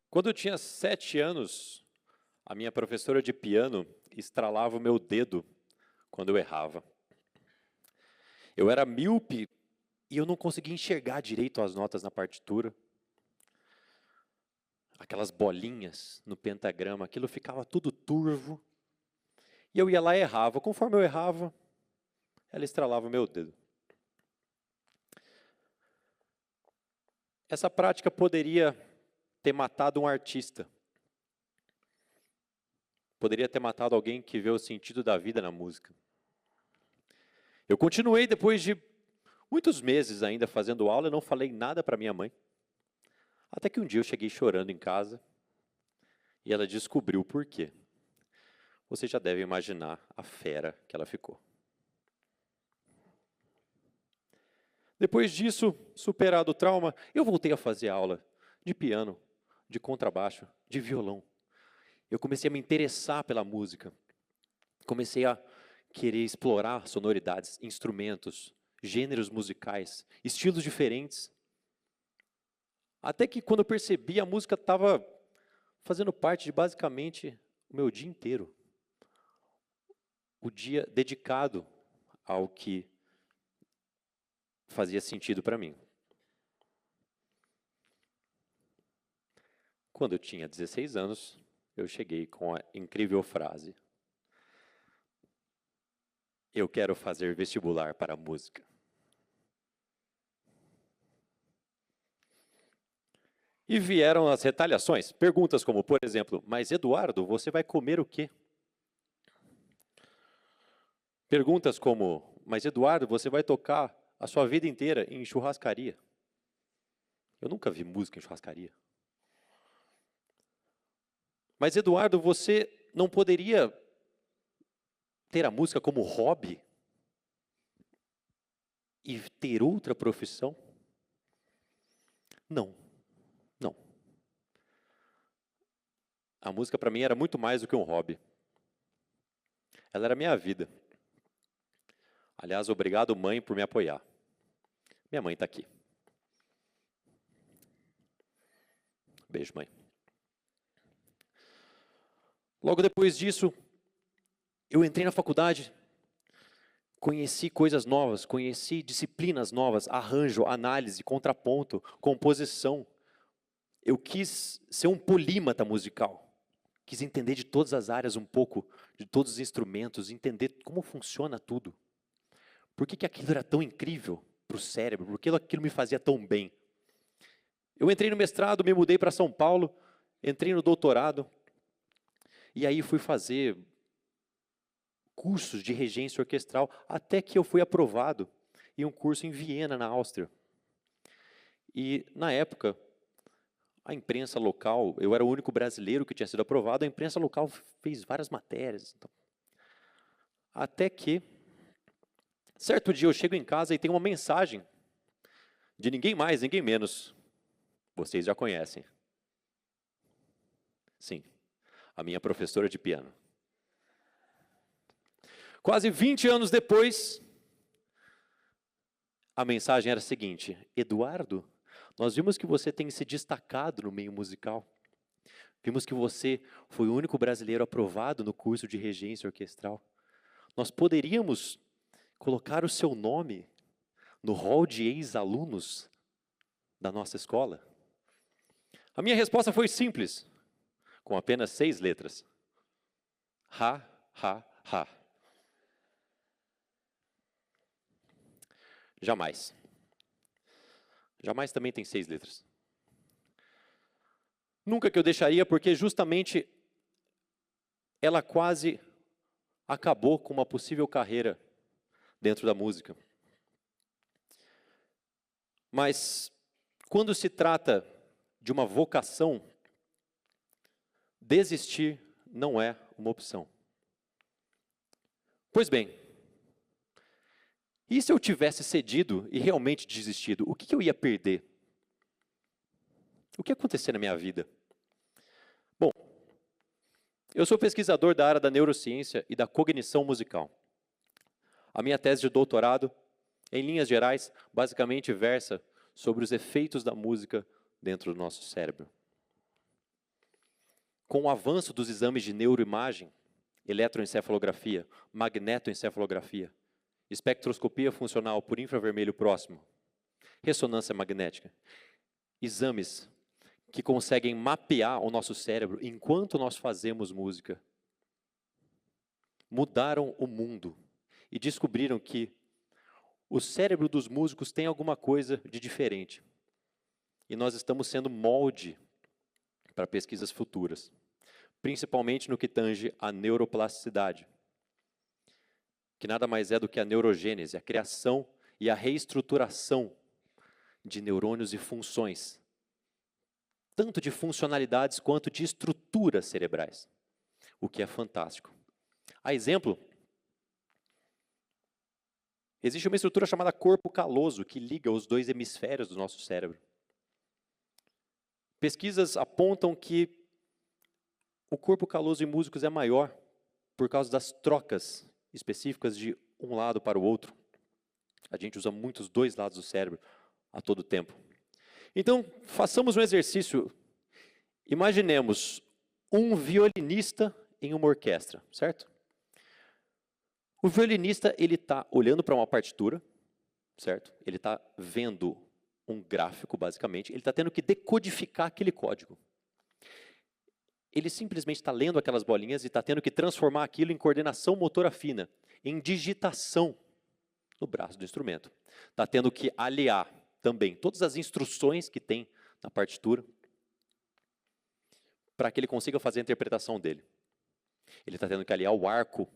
Quando eu tinha 7 anos, a minha professora de piano estralava o meu dedo quando eu errava. Eu era míope e eu não conseguia enxergar direito as notas na partitura. Aquelas bolinhas no pentagrama, aquilo ficava tudo turvo. E eu ia lá e errava. Conforme eu errava, ela estralava o meu dedo. Essa prática poderia ter matado um artista. Poderia ter matado alguém que vê o sentido da vida na música. Eu continuei depois de muitos meses ainda fazendo aula, eu não falei nada para minha mãe. Até que um dia eu cheguei chorando em casa e ela descobriu o porquê. Você já deve imaginar a fera que ela ficou. Depois disso, superado o trauma, eu voltei a fazer aula de piano, de contrabaixo, de violão. Eu comecei a me interessar pela música. Comecei a querer explorar sonoridades, instrumentos, gêneros musicais, estilos diferentes. Até que quando eu percebi, a música estava fazendo parte de basicamente o meu dia inteiro. O dia dedicado ao que fazia sentido para mim. Quando eu tinha 16 anos, eu cheguei com a incrível frase: eu quero fazer vestibular para a música. E vieram as retaliações, perguntas como, por exemplo, mas Eduardo, você vai comer o quê? Perguntas como, mas Eduardo, você vai tocar a sua vida inteira em churrascaria? Eu nunca vi música em churrascaria. Mas Eduardo, você não poderia ter a música como hobby e ter outra profissão? Não, não. A música para mim era muito mais do que um hobby. Ela era minha vida. Aliás, obrigado, mãe, por me apoiar. Minha mãe está aqui. Beijo, mãe. Logo depois disso, eu entrei na faculdade, conheci coisas novas, conheci disciplinas novas, arranjo, análise, contraponto, composição. Eu quis ser um polímata musical. Quis entender de todas as áreas um pouco, de todos os instrumentos, entender como funciona tudo. Por que aquilo era tão incrível para o cérebro? Por que aquilo me fazia tão bem? Eu entrei no mestrado, me mudei para São Paulo, entrei no doutorado, e aí fui fazer cursos de regência orquestral, até que eu fui aprovado em um curso em Viena, na Áustria. E, na época, a imprensa local, eu era o único brasileiro que tinha sido aprovado, a imprensa local fez várias matérias. Então. Até que, certo dia eu chego em casa e tem uma mensagem de ninguém mais, ninguém menos. Vocês já conhecem. Sim, a minha professora de piano. Quase 20 anos depois, a mensagem era a seguinte: Eduardo, nós vimos que você tem se destacado no meio musical. Vimos que você foi o único brasileiro aprovado no curso de regência orquestral. Nós poderíamos colocar o seu nome no hall de ex-alunos da nossa escola? A minha resposta foi simples, com apenas 6 letras. Ha, ha, ha. Jamais. Jamais também tem 6 letras. Nunca que eu deixaria, porque justamente ela quase acabou com uma possível carreira dentro da música. Mas, quando se trata de uma vocação, desistir não é uma opção. Pois bem, e se eu tivesse cedido e realmente desistido, o que eu ia perder? O que ia acontecer na minha vida? Bom, Eu sou pesquisador da área da neurociência e da cognição musical. A minha tese de doutorado, em linhas gerais, basicamente versa sobre os efeitos da música dentro do nosso cérebro. Com o avanço dos exames de neuroimagem, eletroencefalografia, magnetoencefalografia, espectroscopia funcional por infravermelho próximo, ressonância magnética, exames que conseguem mapear o nosso cérebro enquanto nós fazemos música, mudaram o mundo e descobriram que o cérebro dos músicos tem alguma coisa de diferente. E nós estamos sendo molde para pesquisas futuras, principalmente no que tange à neuroplasticidade, que nada mais é do que a neurogênese, a criação e a reestruturação de neurônios e funções, tanto de funcionalidades quanto de estruturas cerebrais, o que é fantástico. A exemplo, existe uma estrutura chamada corpo caloso, que liga os dois hemisférios do nosso cérebro. Pesquisas apontam que o corpo caloso em músicos é maior por causa das trocas específicas de um lado para o outro. A gente usa muito os dois lados do cérebro a todo tempo. Então, façamos um exercício. Imaginemos um violinista em uma orquestra, certo? O violinista, ele está olhando para uma partitura, certo? Ele está vendo um gráfico, basicamente. Ele está tendo que decodificar aquele código. Ele simplesmente está lendo aquelas bolinhas e está tendo que transformar aquilo em coordenação motora fina, em digitação no braço do instrumento. Está tendo que aliar também todas as instruções que tem na partitura para que ele consiga fazer a interpretação dele. Ele está tendo que aliar o arco,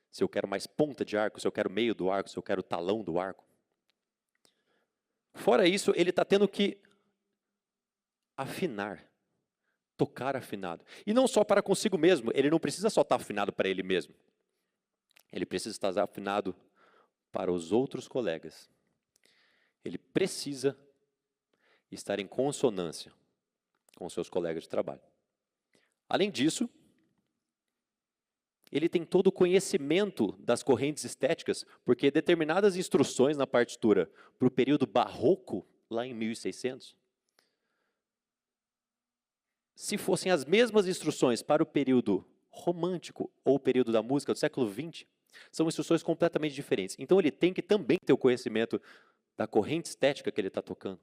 se eu quero mais ponta de arco, se eu quero meio do arco, se eu quero talão do arco. Fora isso, ele está tendo que afinar, tocar afinado. E não só para consigo mesmo, ele não precisa só estar afinado para ele mesmo. Ele precisa estar afinado para os outros colegas. Ele precisa estar em consonância com seus colegas de trabalho. Além disso, ele tem todo o conhecimento das correntes estéticas, porque determinadas instruções na partitura para o período barroco, lá em 1600, se fossem as mesmas instruções para o período romântico ou o período da música do século XX, são instruções completamente diferentes. Então ele tem que também ter o conhecimento da corrente estética que ele está tocando,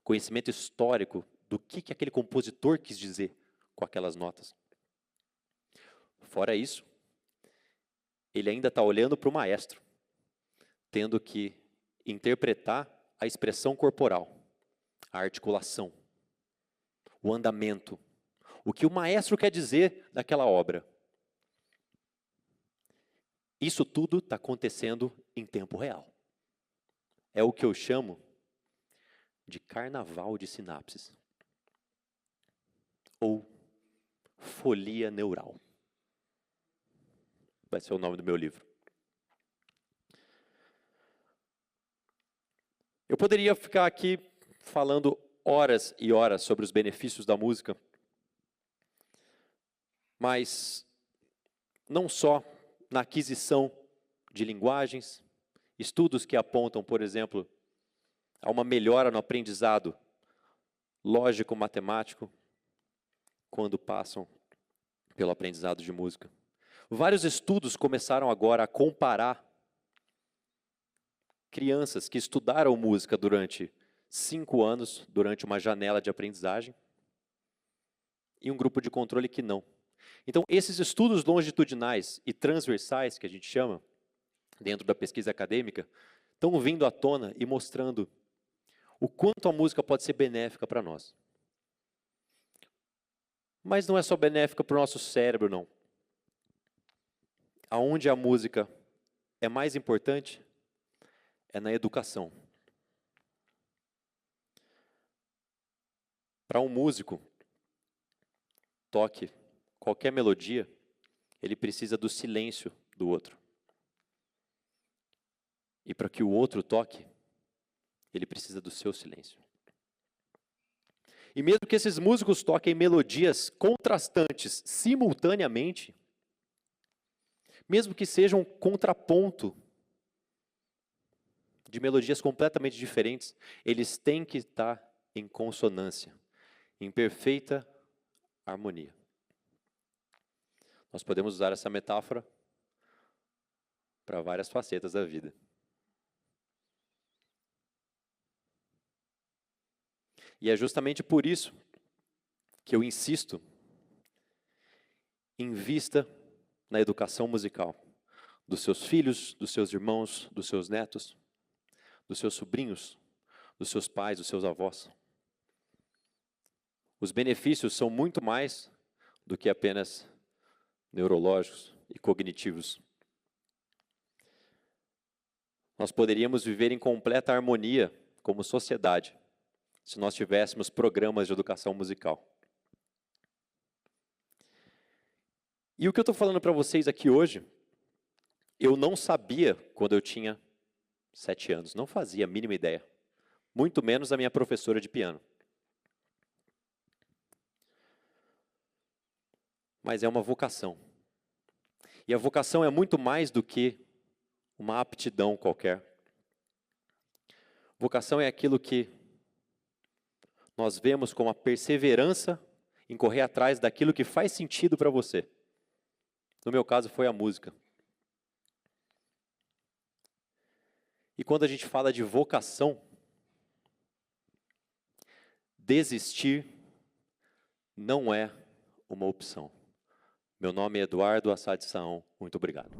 conhecimento histórico do que aquele compositor quis dizer com aquelas notas. Fora isso, ele ainda está olhando para o maestro, tendo que interpretar a expressão corporal, a articulação, o andamento, o que o maestro quer dizer daquela obra. Isso tudo está acontecendo em tempo real. É o que eu chamo de carnaval de sinapses, ou folia neural. Vai ser o nome do meu livro. Eu poderia ficar aqui falando horas e horas sobre os benefícios da música, mas não só na aquisição de linguagens, estudos que apontam, por exemplo, a uma melhora no aprendizado lógico-matemático quando passam pelo aprendizado de música. Vários estudos começaram agora a comparar crianças que estudaram música durante 5 anos, durante uma janela de aprendizagem, e um grupo de controle que não. Então, esses estudos longitudinais e transversais, que a gente chama, dentro da pesquisa acadêmica, estão vindo à tona e mostrando o quanto a música pode ser benéfica para nós. Mas não é só benéfica para o nosso cérebro, não. Aonde a música é mais importante é na educação. Para um músico, toque qualquer melodia, ele precisa do silêncio do outro. E para que o outro toque, ele precisa do seu silêncio. E mesmo que esses músicos toquem melodias contrastantes simultaneamente, mesmo que seja um contraponto de melodias completamente diferentes, eles têm que estar em consonância, em perfeita harmonia. Nós podemos usar essa metáfora para várias facetas da vida. E é justamente por isso que eu insisto, invista na educação musical dos seus filhos, dos seus irmãos, dos seus netos, dos seus sobrinhos, dos seus pais, dos seus avós. Os benefícios são muito mais do que apenas neurológicos e cognitivos. Nós poderíamos viver em completa harmonia como sociedade se nós tivéssemos programas de educação musical. E o que eu estou falando para vocês aqui hoje, eu não sabia quando eu tinha 7 anos, não fazia a mínima ideia, muito menos a minha professora de piano. Mas é uma vocação. E a vocação é muito mais do que uma aptidão qualquer. Vocação é aquilo que nós vemos como a perseverança em correr atrás daquilo que faz sentido para você. No meu caso foi a música. E quando a gente fala de vocação, desistir não é uma opção. Meu nome é Eduardo Assad Saão. Muito obrigado.